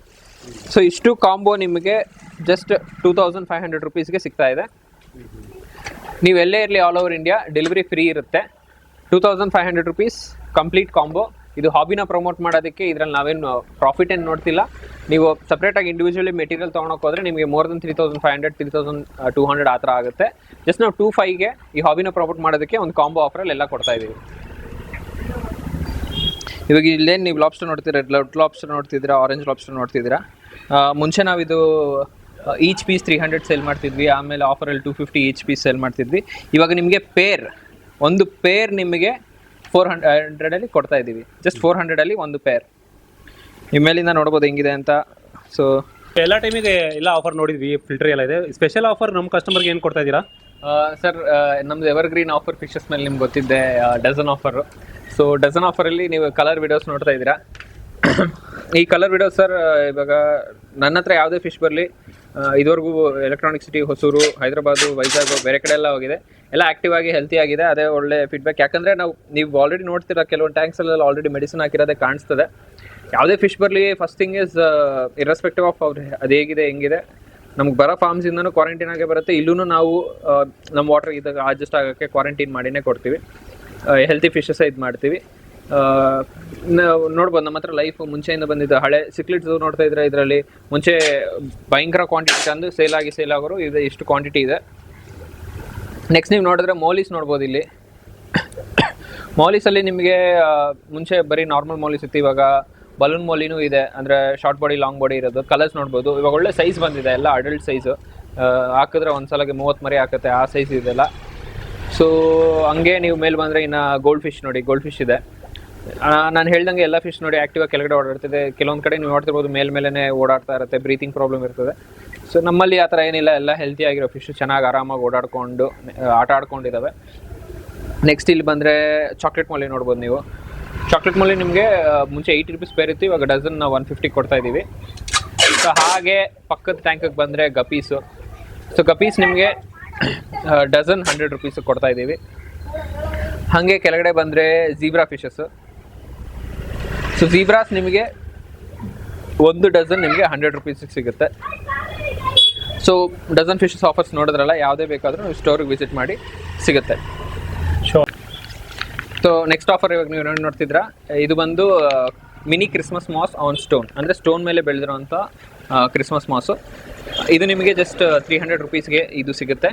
[SPEAKER 2] ಸೊ ಇಷ್ಟು ಕಾಂಬೋ ನಿಮಗೆ ಜಸ್ಟ್ 2500 ರೂಪೀಸ್ಗೆ ಸಿಗ್ತಾ ಇದೆ. ನೀವು ಎಲ್ಲೇ ಇರಲಿ all over India delivery free ಇರುತ್ತೆ. 2500 rupees ಕಂಪ್ಲೀಟ್ ಕಾಂಬೋ. ಇದು ಹಾಬಿನ ಪ್ರಮೋಟ್ ಮಾಡೋದಕ್ಕೆ ಇದರಲ್ಲಿ ನಾವೇನು ಪ್ರಾಫಿಟ್ ಏನು ನೋಡ್ತಿಲ್ಲ. ನೀವು ಸಪ್ರೇಟಾಗಿ ಇಂಡಿವಿಜುವಲಿ ಮೆಟೀರಿಯಲ್ ತೊಗೊಳಕ್ಕೆ ಹೋದರೆ ನಿಮಗೆ ಮೋರ್ ದನ್ 3500 3200 ಆ ಥರ ಆಗುತ್ತೆ. ಜಸ್ಟ್ ನಾವು 2500ಗೆ ಈ ಹಾಬಿನ ಪ್ರಮೋಟ್ ಮಾಡೋದಕ್ಕೆ ಒಂದು ಕಾಂಬೋ ಆಫರಲ್ಲಿ ಎಲ್ಲ ಕೊಡ್ತಾ ಇದ್ದೀವಿ. ಇವಾಗ ಇಲ್ಲೇನು ನೀವು ಲಾಬ್ಸ್ಟರ್ ನೋಡ್ತೀರಾ, ರೆಡ್ ಲಾಬ್ಸ್ಟರ್ ನೋಡ್ತಿದ್ದೀರಾ, ಆರೆಂಜ್ ಲಾಬ್ಸ್ಟರ್ ನೋಡ್ತಿದ್ದೀರಾ. ಮುಂಚೆ ನಾವಿದು ಈಚ್ ಪೀಸ್ 300 ಸೇಲ್ ಮಾಡ್ತಿದ್ವಿ. ಆಮೇಲೆ ಆಫರಲ್ಲಿ 250 ಈಚ್ ಪೀಸ್ ಸೇಲ್ ಮಾಡ್ತಿದ್ವಿ. ಇವಾಗ ನಿಮಗೆ ಒಂದು ಪೇರ್ ನಿಮಗೆ 400 ಕೊಡ್ತಾ ಇದ್ದೀವಿ. ಜಸ್ಟ್ 400 ಒಂದು ಪೇರ್. ನಿಮ್ಮ ಮೇಲಿಂದ ನೋಡ್ಬೋದು ಹೆಂಗಿದೆ ಅಂತ. ಸೊ
[SPEAKER 1] ಎಲ್ಲ ಟೈಮಿಗೆ ಎಲ್ಲ ಆಫರ್ ನೋಡಿದ್ವಿ, ಫಿಲ್ಟರ್ ಎಲ್ಲ ಇದೆ. ಸ್ಪೆಷಲ್ ಆಫರ್ ನಮ್ಮ ಕಸ್ಟಮರ್ಗೆ ಏನು ಕೊಡ್ತಾ ಇದ್ದೀರಾ
[SPEAKER 2] ಸರ್? ನಮ್ಮದು ಎವರ್ಗ್ರೀನ್ ಆಫರ್ ಫಿಶಸ್ ಮೇಲೆ ನಿಮ್ಗೆ ಗೊತ್ತಿದ್ದೆ, ಡಜನ್ ಆಫರು. ಸೊ ಡಜನ್ ಆಫರಲ್ಲಿ ನೀವು ಕಲರ್ ವಿಡಿಯೋಸ್ ನೋಡ್ತಾ ಇದ್ದೀರಾ. ಈ ಕಲರ್ ವಿಡಿಯೋಸ್ ಸರ್, ಇವಾಗ ನನ್ನ ಹತ್ರ ಯಾವುದೇ ಫಿಶ್ ಬರಲಿ, ಇದುವರೆಗೂ ಎಲೆಕ್ಟ್ರಾನಿಕ್ ಸಿಟಿ, ಹೊಸೂರು, ಹೈದರಾಬಾದು, ವೈಜಾಗ್, ಬೇರೆ ಕಡೆ ಎಲ್ಲ ಹೋಗಿದೆ. ಎಲ್ಲ ಆಕ್ಟಿವ್ ಆಗಿ ಹೆಲ್ತಿ ಆಗಿದೆ. ಅದೇ ಒಳ್ಳೆ ಫೀಡ್ಬ್ಯಾಕ್. ಯಾಕಂದರೆ ನೀವು ಆಲ್ರೆಡಿ ನೋಡ್ತೀರಾ, ಕೆಲವೊಂದು ಟ್ಯಾಂಕ್ಸಲ್ಲೆಲ್ಲ ಆಲ್ರೆಡಿ ಮೆಡಿಸಿನ್ ಹಾಕಿರೋದೇ ಕಾಣಿಸ್ತದೆ. ಯಾವುದೇ ಫಿಶ್ ಬರಲಿ, first thing is irrespective of ಅವ್ರು ಅದು ಹೇಗಿದೆ ಹೆಂಗಿದೆ, ನಮ್ಗೆ ಬರೋ ಫಾರ್ಮ್ಸಿಂದನೂ ಕ್ವಾರಂಟೈನ್ ಆಗೇ ಬರುತ್ತೆ. ಇಲ್ಲೂ ನಾವು ನಮ್ಮ ವಾಟರ್ ಇದಾಗ ಅಡ್ಜಸ್ಟ್ ಆಗೋಕ್ಕೆ ಕ್ವಾರಂಟೈನ್ ಮಾಡಿನೇ ಕೊಡ್ತೀವಿ. ಹೆಲ್ತಿ ಫಿಶಸ್ ಇದು ಮಾಡ್ತೀವಿ. ನೋಡ್ಬೋದು ನಮ್ಮ ಹತ್ರ ಲೈಫ್ ಮುಂಚೆಯಿಂದ ಬಂದಿದ್ದು ಹಳೆ ಸಿಕ್ಲಿಟ್ಸ್ ನೋಡ್ತಾ ಇದ್ರೆ, ಇದರಲ್ಲಿ ಮುಂಚೆ ಭಯಂಕರ ಕ್ವಾಂಟಿಟಿ ತಂದು ಸೇಲ್ ಆಗೋರು ಇದು ಇಷ್ಟು ಕ್ವಾಂಟಿಟಿ ಇದೆ. ನೆಕ್ಸ್ಟ್ ನೀವು ನೋಡಿದ್ರೆ ಮೌಲೀಸ್ ನೋಡ್ಬೋದು. ಇಲ್ಲಿ ಮೌಲೀಸಲ್ಲಿ ನಿಮಗೆ ಮುಂಚೆ ಬರೀ ನಾರ್ಮಲ್ ಮೌಲೀಸ್ ಇತ್ತು, ಇವಾಗ ಬಲೂನ್ ಮೌಲಿನೂ ಇದೆ. ಅಂದರೆ ಶಾರ್ಟ್ ಬಾಡಿ, ಲಾಂಗ್ ಬಾಡಿ ಇರೋದು. ಕಲರ್ಸ್ ನೋಡ್ಬೋದು. ಇವಾಗ ಒಳ್ಳೆ ಸೈಜ್ ಬಂದಿದೆ, ಎಲ್ಲ ಅಡಲ್ಟ್ ಸೈಜು. ಹಾಕಿದ್ರೆ ಒಂದು ಸಲಗೆ 30 ಮರಿ ಹಾಕುತ್ತೆ, ಆ ಸೈಜ್ ಇದೆಲ್ಲ. ಸೊ ಹಂಗೆ ನೀವು ಮೇಲೆ ಬಂದರೆ ಇನ್ನು ಗೋಲ್ಡ್ ಫಿಶ್ ನೋಡಿ, ಗೋಲ್ಡ್ ಫಿಶ್ ಇದೆ. ನಾನು ಹೇಳ್ದಂಗೆ ಎಲ್ಲ ಫಿಶ್ ನೋಡಿ ಆ್ಯಕ್ಟಿವಾಗಿ ಕೆಳಗಡೆ ಓಡಾಡ್ತಿದೆ. ಕೆಲವೊಂದು ಕಡೆ ನೀವು ನೋಡ್ತಿರ್ಬೋದು ಮೇಲೇ ಓಡಾಡ್ತಾ ಇರುತ್ತೆ, ಬ್ರೀತಿಂಗ್ ಪ್ರಾಬ್ಲಮ್ ಇರ್ತದೆ. ಸೊ ನಮ್ಮಲ್ಲಿ ಆ ಥರ ಏನಿಲ್ಲ, ಎಲ್ಲ ಹೆಲ್ತಿ ಆಗಿರೋ ಫಿಶ್ ಚೆನ್ನಾಗಿ ಆರಾಮಾಗಿ ಓಡಾಡ್ಕೊಂಡು ಆಟ ಆಡ್ಕೊಂಡಿದ್ದಾವೆ. ನೆಕ್ಸ್ಟ್ ಇಲ್ಲಿ ಬಂದರೆ ಚಾಕ್ಲೇಟ್ ಮೊಲಿ ನೋಡ್ಬೋದು ನೀವು. ಚಾಕ್ಲೇಟ್ ಮೊಲಿ ನಿಮಗೆ ಮುಂಚೆ 80 rupees ಪೇರ್ ಇತ್ತು, ಇವಾಗ ಡಜನ್ 150 ಕೊಡ್ತಾ ಇದ್ದೀವಿ. ಸೊ ಹಾಗೆ ಪಕ್ಕದ ಟ್ಯಾಂಕಿಗೆ ಬಂದರೆ ಗಪೀಸು. ಸೊ ಗಪೀಸ್ ನಿಮಗೆ ಡಜನ್ 100 rupees ಕೊಡ್ತಾ ಇದ್ದೀವಿ. ಹಾಗೆ ಕೆಳಗಡೆ ಬಂದರೆ ಝೀಬ್ರಾ ಫಿಶಸ್ಸು. ಸೊ ಝೀಬ್ರಾಸ್ ನಿಮಗೆ ಒಂದು ಡಜನ್ ನಿಮಗೆ 100 rupees ಸಿಗುತ್ತೆ. ಸೊ ಡಜನ್ ಫಿಶಸ್ ಆಫರ್ಸ್ ನೋಡಿದ್ರಲ್ಲ, ಯಾವುದೇ ಬೇಕಾದರೂ ನೀವು ಸ್ಟೋರಿಗೆ ವಿಸಿಟ್ ಮಾಡಿ ಸಿಗುತ್ತೆ.
[SPEAKER 1] ಶೋರ್.
[SPEAKER 2] ಸೊ ನೆಕ್ಸ್ಟ್ ಆಫರ್ ಇವಾಗ ನೀವು ನೋಡ್ತಿದ್ರಾ, ಇದು ಬಂದು mini Christmas moss on stone. ಅಂದರೆ ಸ್ಟೋನ್ ಮೇಲೆ ಬೆಳೆದಿರೋಂಥ ಕ್ರಿಸ್ಮಸ್ ಮಾಸು. ಇದು ನಿಮಗೆ ಜಸ್ಟ್ 300 rupeesಗೆ ಇದು ಸಿಗುತ್ತೆ.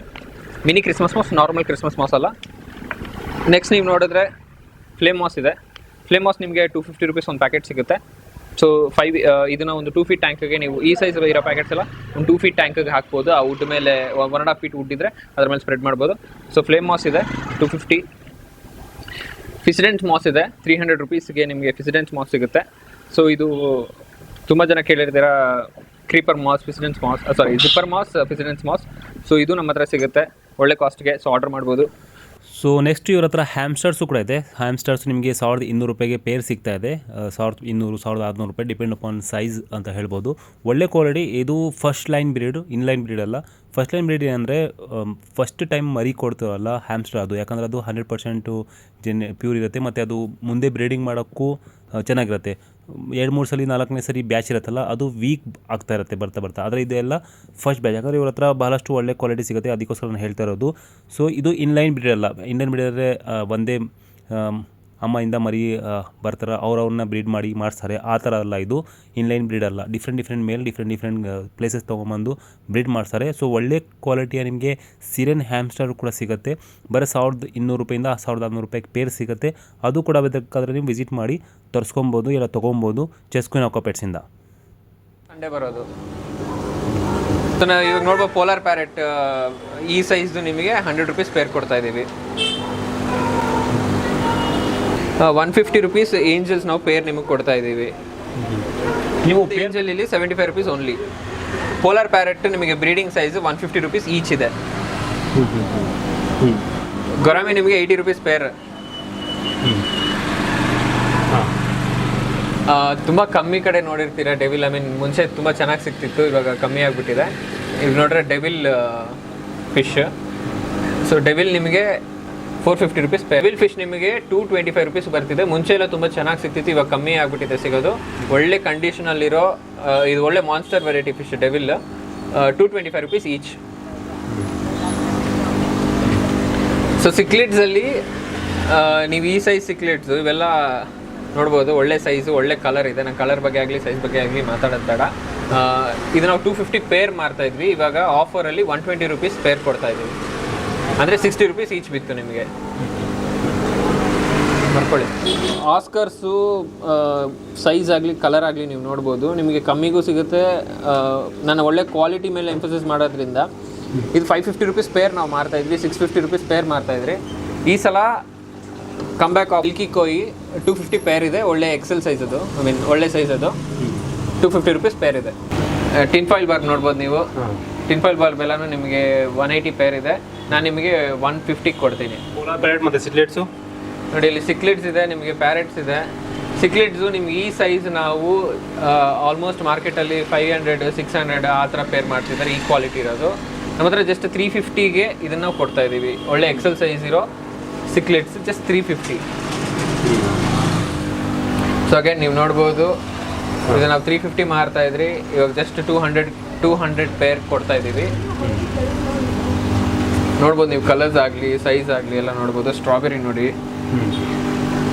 [SPEAKER 2] Mini Christmas moss, normal Christmas moss ಅಲ್ಲ. ನೆಕ್ಸ್ಟ್ ನೀವು ನೋಡಿದ್ರೆ ಫ್ಲೇಮ್ ಮಾಸ್ ಇದೆ. ಫ್ಲೇಮ್ ಮಾಸ್ ನಿಮಗೆ 250 rupees ಒಂದು ಪ್ಯಾಕೆಟ್ ಸಿಗುತ್ತೆ. ಸೊ ಇದನ್ನು ಒಂದು 2 feet ಟ್ಯಾಂಕಿಗೆ ನೀವು ಈ ಸೈಜ್ ಇರೋ ಪ್ಯಾಕೆಟ್ಸ್ ಎಲ್ಲ ಒಂದು 2 feet ಟ್ಯಾಂಕಿಗೆ ಹಾಕ್ಬೋದು. ಆ ವುಡ್ ಮೇಲೆ 1.5 feet ವುಡ್ ಇದ್ದರೆ ಅದ್ರ ಮೇಲೆ ಸ್ಪ್ರೆಡ್ ಮಾಡ್ಬೋದು. ಸೊ ಫ್ಲೇಮ್ ಮಾಸ್ ಇದೆ 250. ಫಿಸಿಡೆಂಟ್ ಮಾಸ್ ಇದೆ 300 rupeesಗೆ ನಿಮಗೆ ಫಿಸಿಡೆಂಟ್ ಮಾಸ್ ಸಿಗುತ್ತೆ. ಸೊ ಇದು ತುಂಬ ಜನ ಕೇಳಿರ್ತೀರ, creeper moss, fissidens moss, zipper moss, fissidens moss. So ಇದು ನಮ್ಮ ಹತ್ರ ಸಿಗುತ್ತೆ ಒಳ್ಳೆ ಕಾಸ್ಟ್ಗೆ. ಸೊ ಆರ್ಡರ್ ಮಾಡ್ಬೋದು.
[SPEAKER 3] ಸೊ ನೆಕ್ಸ್ಟ್ ಇವ್ರ ಹತ್ರ ಹ್ಯಾಮ್ಸ್ಟರ್ಸು ಕೂಡ ಇದೆ. ಹ್ಯಾಮ್ಸ್ಟರ್ಸ್ ನಿಮಗೆ 1200 ರೂಪಾಯಿಗೆ ಪೇರ್ ಸಿಗ್ತಾ ಇದೆ. 1200 1600 ರೂಪಾಯಿ ಡಿಪೆಂಡ್ ಅಪಾನ್ ಸೈಜ್ ಅಂತ ಹೇಳ್ಬೋದು. ಒಳ್ಳೆ ಕ್ವಾಲಿಟಿ. ಇದು first line breed, inline breed ಅಲ್ಲ. ಫಸ್ಟ್ ಲೈನ್ ಬ್ರೀಡ್ ಏನಂದರೆ ಫಸ್ಟ್ ಟೈಮ್ ಮರಿ ಕೊಡ್ತೀವಲ್ಲ ಹ್ಯಾಮ್ಸ್ಟರ್, ಅದು ಯಾಕಂದರೆ ಅದು 100% ಪ್ಯೂರ್ ಇರುತ್ತೆ. ಮತ್ತು ಅದು ಮುಂದೆ ಬ್ರೀಡಿಂಗ್ ಮಾಡೋಕ್ಕೂ ಚೆನ್ನಾಗಿರುತ್ತೆ. 2-3 ಸಲ 4ನೇ ಸರಿ ಬ್ಯಾಚ್ ಇರುತ್ತಲ್ಲ, ಅದು ವೀಕ್ ಆಗ್ತಾ ಇರುತ್ತೆ ಬರ್ತಾ. ಆದರೆ ಇದೆಲ್ಲ ಫಸ್ಟ್ ಬ್ಯಾಚ್. ಯಾಕಂದರೆ ಇವ್ರ ಹತ್ರ ಬಹಳಷ್ಟು ಒಳ್ಳೆ ಕ್ವಾಲಿಟಿ ಸಿಗುತ್ತೆ, ಅದಕ್ಕೋಸ್ಕರ ನಾನು ಹೇಳ್ತಾ ಇರೋದು. ಸೊ ಇದು ಇನ್ಲೈನ್ ಬ್ರೀಡ್ ಅಲ್ಲ. ಇನ್ಲೈನ್ ಬ್ರೀಡ್ ಅಂದರೆ ಒಂದೇ ಅಮ್ಮಯಿಂದ ಮರಿ ಬರ್ತಾರೆ, ಅವ್ರನ್ನ ಬ್ರೀಡ್ ಮಾಡಿ ಮಾಡಿಸ್ತಾರೆ, ಆ ಥರ ಅಲ್ಲ. ಇದು ಇನ್ಲೈನ್ ಬ್ರೀಡ್ ಅಲ್ಲ. ಡಿಫ್ರೆಂಟ್ ಮೇಲ್ ಡಿಫ್ರೆಂಟ್ ಪ್ಲೇಸಸ್ ತೊಗೊಂಬಂದು ಬ್ರೀಡ್ ಮಾಡ್ತಾರೆ. ಸೊ ಒಳ್ಳೆ ಕ್ವಾಲಿಟಿಯ ನಿಮಗೆ ಸಿರೆನ್ ಹ್ಯಾಮ್ಸ್ಟರ್ ಕೂಡ ಸಿಗುತ್ತೆ. ಬರೀ 1200 ರೂಪಾಯಿಂದ 1600 ರೂಪಾಯಿಗೆ ಪೇರ್ ಸಿಗುತ್ತೆ. ಅದು ಕೂಡ ಬೇಕಾದರೆ ನೀವು ವಿಸಿಟ್ ಮಾಡಿ ತರಿಸ್ಕೊಬೋದು, ಇಲ್ಲ ತೊಗೊಬೋದು ಚೆಸ್ಕ್ವಿನ್ ಆಕ್ವಾ ಪೆಟ್ಸಿಂದ.
[SPEAKER 2] ಸಂಡೇ ಬರೋದು. ಸೊ ನಾವು ಇವಾಗ ನೋಡ್ಬೋದು ಪೋಲಾರ್ ಪ್ಯಾರೆಟ್ ಈ ಸೈಜ್ದು ನಿಮಗೆ 100 rupees ಪೇರ್ ಕೊಡ್ತಾ ಇದ್ದೀವಿ. 150 rupees ಏಂಜಲ್ಸ್ ನಾವು ಪೇರ್ ನಿಮಗೆ ಕೊಡ್ತಾ ಇದ್ದೀವಿ. ನೀವು ಏಂಜಲ್ ಇಲ್ಲಿ 75 rupees ಓನ್ಲಿ. ಪೋಲಾರ್ ಪ್ಯಾರೆಟ್ ನಿಮಗೆ ಬ್ರೀಡಿಂಗ್ ಸೈಜ್ 150 rupees ಈಚ್ ಇದೆ. ಗೊರಾಮಿ ನಿಮಗೆ 80 rupees ಪೇರ್. ತುಂಬ ಕಮ್ಮಿ ಕಡೆ ನೋಡಿರ್ತೀರ ಡೆವಿಲ್. ಮುಂಚೆ ತುಂಬ ಚೆನ್ನಾಗಿ ಸಿಗ್ತಿತ್ತು, ಇವಾಗ ಕಮ್ಮಿ ಆಗಿಬಿಟ್ಟಿದೆ. ಈಗ ನೋಡ್ರೆ ಡೆವಿಲ್ ಫಿಶ್. ಸೊ ಡೆವಿಲ್ ನಿಮಗೆ 450 rupees ಪೇರ್. ಡೆವಿಲ್ ಫಿಶ್ ನಿಮಗೆ 225 rupees ಬರ್ತಿದೆ. ಮುಂಚೆ ಎಲ್ಲ ತುಂಬ ಚೆನ್ನಾಗಿ ಸಿಗ್ತಿತ್ತು, ಇವಾಗ ಕಮ್ಮಿ ಆಗಿಬಿಟ್ಟಿದೆ ಸಿಗೋದು. ಒಳ್ಳೆ ಕಂಡೀಷನಲ್ಲಿರೋ ಇದು ಒಳ್ಳೆ monster variety fish devil. 225 rupees each. So ಸಿಕ್ಲೆಟ್ಸಲ್ಲಿ ನೀವು ಈ ಸೈಜ್ ಸಿಕ್ಲೆಟ್ಸು ಇವೆಲ್ಲ ನೋಡ್ಬೋದು. ಒಳ್ಳೆ ಸೈಜು, ಒಳ್ಳೆ ಕಲರ್ ಇದೆ. ನಾನು ಕಲರ್ ಬಗ್ಗೆ ಆಗಲಿ ಸೈಜ್ ಬಗ್ಗೆ ಆಗಲಿ ಮಾತಾಡೋದು ಬೇಡ. ಇದು ನಾವು 250 ಪೇರ್ ಮಾರ್ತಾ ಇದ್ವಿ. ಇವಾಗ ಆಫರಲ್ಲಿ 120 ರುಪೀಸ್ ಪೇರ್ ಕೊಡ್ತಾ ಇದ್ದೀವಿ. ಅಂದರೆ 60 ರುಪೀಸ್ ಈಚ್ ಬಿತ್ತು ನಿಮಗೆ. ಬರ್ಕೊಳ್ಳಿ. ಆಸ್ಕರ್ಸು ಸೈಜ್ ಆಗಲಿ ಕಲರ್ ಆಗಲಿ ನೀವು ನೋಡ್ಬೋದು. ನಿಮಗೆ ಕಮ್ಮಿಗೂ ಸಿಗುತ್ತೆ. ನಾನು ಒಳ್ಳೆ ಕ್ವಾಲಿಟಿ ಮೇಲೆ ಎಂಫಸಿಸ್ ಮಾಡೋದ್ರಿಂದ ಇದು 550 ರುಪೀಸ್ ಪೇರ್ ನಾವು ಮಾರ್ತಾ ಇದ್ವಿ, 650 ರುಪೀಸ್ ಪೇರ್ ಮಾರ್ತಾ ಇದ್ರಿ. ಈ ಸಲ ಕಮ್ಬ್ಯಾಕ್ ಆಫ್ ಇಲ್ಕಿ ಕೋಯಿ 250 ಪೇರ್ ಇದೆ. ಒಳ್ಳೆ ಎಕ್ಸೆಲ್ ಸೈಜ್ ಅದು, ಐ ಮೀನ್ ಒಳ್ಳೆ ಸೈಜ್ ಅದು. 250 ರುಪೀಸ್ ಪೇರ್ ಇದೆ. ಟಿನ್ ಫಾಯಿಲ್ ಬಾರ್ ನೋಡ್ಬೋದು ನೀವು. ಟಿನ್ ಫಾಯಿಲ್ ಬಾರ್ ಬೆಲೆನೂ ನಿಮಗೆ 180 ಪೇರ್ ಇದೆ. ನಾನು ನಿಮಗೆ 150 ಕೊಡ್ತೀನಿ.
[SPEAKER 1] ಪ್ಯಾರೆಟ್ ಮತ್ತು ಸಿಕ್ಲೆಟ್ಸು
[SPEAKER 2] ನೋಡಿ, ಇಲ್ಲಿ ಸಿಕ್ಲೆಟ್ಸ್ ಇದೆ, ನಿಮಗೆ ಪ್ಯಾರೆಟ್ಸ್ ಇದೆ. ಸಿಕ್ಲೆಟ್ಸು ನಿಮ್ಗೆ ಈ ಸೈಜ್ ನಾವು ಆಲ್ಮೋಸ್ಟ್ ಮಾರ್ಕೆಟಲ್ಲಿ 500 600 ಆ ಥರ ಪೇರ್ ಮಾಡ್ತಿದ್ದಾರೆ. ಈ ಕ್ವಾಲಿಟಿ ಇರೋದು ನಮ್ಮ ಹತ್ರ ಜಸ್ಟ್ 350ಗೆ ಇದನ್ನು ನಾವು ಕೊಡ್ತಾ ಇದ್ದೀವಿ. ಒಳ್ಳೆ ಎಕ್ಸೆಲ್ ಸೈಜ್ ಇರೋ ಸಿಕ್ಲೆಟ್ಸ್ ಜಸ್ಟ್ 350. ಸೊ ಅಗೇನ್ ನೀವು ನೋಡ್ಬೋದು, ಇದು ನಾವು 350 ಮಾರ್ತಾ ಇದ್ರಿ. ಇವಾಗ ಜಸ್ಟ್ 200 ಪೇರ್ ಕೊಡ್ತಾ ಇದ್ದೀವಿ. ನೋಡ್ಬೋದು ನೀವು, ಕಲರ್ಸ್ ಆಗಲಿ ಸೈಜ್ ಆಗಲಿ ಎಲ್ಲ ನೋಡ್ಬೋದು. ಸ್ಟ್ರಾಬೆರಿ ನೋಡಿ,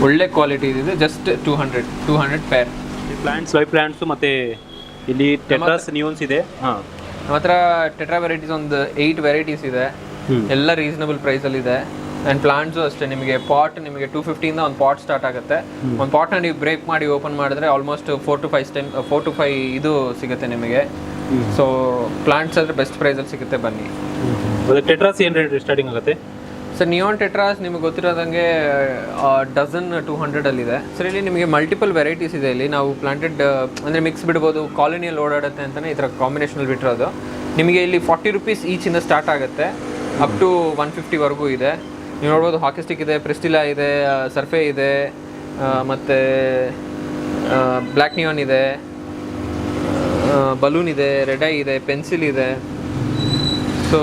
[SPEAKER 2] ಒಳ್ಳೆ ಕ್ವಾಲಿಟಿ ಇದೆ. Just 200 pair.
[SPEAKER 1] Plants, Y plants ಮತ್ತು ಇಲ್ಲಿ ಟೆಟ್ರಾಸ್ ನಿಯೋನ್ಸ್ ಇದೆ.
[SPEAKER 2] ನಮ್ಮ ಹತ್ರ ಟೆಟ್ರಾ ವೆರೈಟೀಸ್ ಒಂದು 8 ವೆರೈಟೀಸ್ ಇದೆ. ಎಲ್ಲ ರೀಸನಬಲ್ ಪ್ರೈಸಲ್ಲಿ ಇದೆ. ಆ್ಯಂಡ್ ಪ್ಲಾಂಟ್ಸು ಅಷ್ಟೇ. ನಿಮಗೆ ಪಾಟ್ ನಿಮಗೆ 250ಇಂದ ಒಂದು ಪಾಟ್ ಸ್ಟಾರ್ಟ್ ಆಗುತ್ತೆ. ಒಂದು ಪಾಟ್ನ ನೀವು ಬ್ರೇಕ್ ಮಾಡಿ ಓಪನ್ ಮಾಡಿದ್ರೆ ಆಲ್ಮೋಸ್ಟ್ 4 to 5 ಇದು ಸಿಗುತ್ತೆ ನಿಮಗೆ. ಸೊ ಪ್ಲಾಂಟ್ಸ್ ಆದರೆ ಬೆಸ್ಟ್ ಪ್ರೈಸಲ್ಲಿ ಸಿಗುತ್ತೆ, ಬನ್ನಿ.
[SPEAKER 1] ಟೆಟ್ರಾಸ್ ಏನು ರೇಟ್ ಸ್ಟಾರ್ಟಿಂಗ್ ಆಗುತ್ತೆ
[SPEAKER 2] ಸರ್? ನಿಯಾನ್ ಟೆಟ್ರಾಸ್ ನಿಮಗೆ ಗೊತ್ತಿರೋದಂಗೆ ಡಜನ್ 200ಅಲ್ಲಿದೆ. ಸರ್ ಇಲ್ಲಿ ನಿಮಗೆ ಮಲ್ಟಿಪಲ್ ವೆರೈಟೀಸ್ ಇದೆ. ಇಲ್ಲಿ ನಾವು ಪ್ಲಾಂಟೆಡ್ ಅಂದರೆ ಮಿಕ್ಸ್ ಬಿಡ್ಬೋದು, ಕಾಲೋನಿಯಲ್ಲಿ ಓಡಾಡುತ್ತೆ ಅಂತಲೇ ಈ ಥರ ಕಾಂಬಿನೇಷನಲ್ಲಿ ಬಿಟ್ಟಿರೋದು. ನಿಮಗೆ ಇಲ್ಲಿ 40 ರುಪೀಸ್ ಈಚಿಂದ ಸ್ಟಾರ್ಟ್ ಆಗುತ್ತೆ, ಅಪ್ ಟು 150ವರೆಗೂ ಇದೆ. ನೀವು ನೋಡ್ಬೋದು, ಹಾಕಿ ಸ್ಟಿಕ್ ಇದೆ, ಪ್ರೆಸ್ಟಿಲಾ ಇದೆ, ಸರ್ಫೆ ಇದೆ, ಮತ್ತು ಬ್ಲ್ಯಾಕ್ ನಿಯಾನ್ ಇದೆ, ಬಲೂನ್ ಇದೆ, ರೆಡ್ ಐ ಇದೆ, ಪೆನ್ಸಿಲ್ ಇದೆ, ಸೊ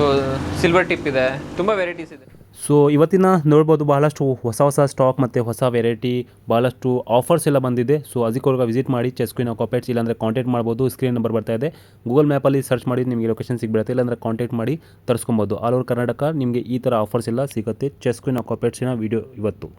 [SPEAKER 2] ಸಿಲ್ವರ್ ಟಿಪ್ ಇದೆ, ತುಂಬ ವೆರೈಟೀಸ್ ಇದೆ.
[SPEAKER 3] ಸೊ ಇವತ್ತಿನ ನೋಡ್ಬೋದು ಬಹಳಷ್ಟು ಹೊಸ ಸ್ಟಾಕ್ ಮತ್ತು ಹೊಸ ವೆರೈಟಿ, ಭಾಳಷ್ಟು ಆಫರ್ಸ್ ಎಲ್ಲ ಬಂದಿದೆ. ಸೊ ಅದಕ್ಕೋರ್ಗ ವಿಸಿಟ್ ಮಾಡಿ ಚೆಸ್ ಕ್ವೀನ್ ಆಕ್ವಾಪೆಟ್ಸ್. ಇಲ್ಲಾಂದರೆ ಕಾಂಟ್ಯಾಕ್ಟ್ ಮಾಡ್ಬೋದು. ಸ್ಕ್ರೀನ್ ನಂಬರ್ ಬರ್ತಾ ಇದೆ, ಗೂಗಲ್ ಮ್ಯಾಪಲ್ಲಿ ಸರ್ಚ್ ಮಾಡಿ ನಿಮಗೆ ಲೊಕೇಶನ್ ಸಿಗ್ಬಿಡುತ್ತೆ. ಇಲ್ಲಾಂದರೆ ಕಾಂಟ್ಯಾಕ್ಟ್ ಮಾಡಿ ತರಿಸ್ಕೊಬೋದು. ಆಲ್ ಓವರ್ ಕರ್ನಾಟಕ ನಿಮಗೆ ಈ ಥರ ಆಫರ್ಸ್ ಎಲ್ಲ ಸಿಗುತ್ತೆ. ಚೆಸ್ ಕ್ವೀನ್ ಆಕ್ವಾಪೆಟ್ಸಿನ ವೀಡಿಯೋ ಇವತ್ತು.